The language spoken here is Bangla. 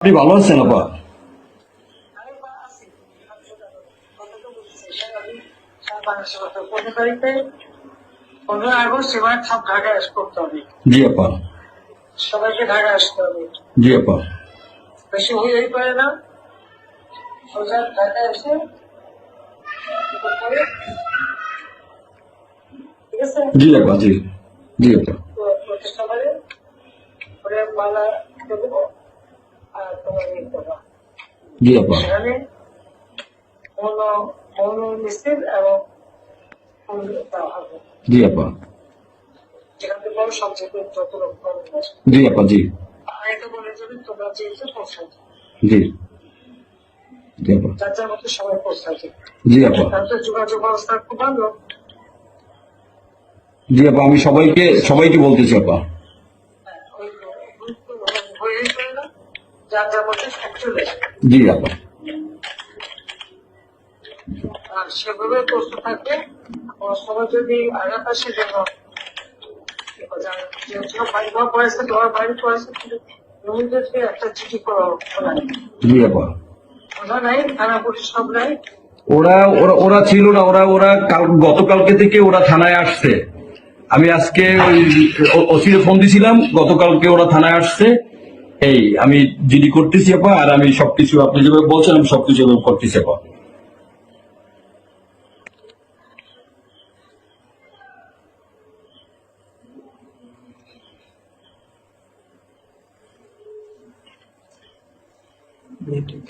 আপনি ভালো আছেন আপা? পনেরো আগস্ট এবার সব ঢাকায় করতে হবে, জি আপা। সবাইকে ঢাকায় আসতে হবে। জি আপা। বেশি হয়েই পারে না, সোজা ঢাকায় এসে করতে হবে। ঠিক আছে, জি আপা। জি জি আপা। তো প্রতিষ্ঠা করে করে মালা দেবো আর তোমার ইয়ে করবা। জি আপা। সেখানে মৌন মৌন মিছিল এবং ফুল দেওয়া হবে। জি আপা। যেখান থেকে বড় সবচেয়ে যত রকম জি আপা। জি আরেকটা বলে যাবে, তোমরা চেয়েছো পৌঁছাতে, জি জি আপা। যার যার মতো সবাই পৌঁছাতে। জি আপা। তাহলে যোগাযোগ ব্যবস্থা খুব ভালো। জি আপা, আমি সবাইকে সবাইকে বলতেছি আপা। যার যার মধ্যে চলে জি আপা। আর সেভাবে প্রস্তুত থাকবে। সবাই যদি আঘাত আসে যেন তোমার পয়সা তোমার বাড়ির পয়সা জমিদেরকে একটা চিঠি করা জি আপা। ওরা নাই, থানা পুলিশ সব নাই। ওরা ওরা ওরা ছিল না, ওরা ওরা গতকালকে থেকে ওরা থানায় আসছে। আমি আজকে ওই ওসিরে ফোন দিছিলাম, গতকালকে ওরা থানায় আসছে। এই আমি জিডি করতেছি আপা, আর আমি সবকিছু আপনি যেভাবে বলছেন আমি সবকিছু এভাবে করতেছি আপা। Meeting.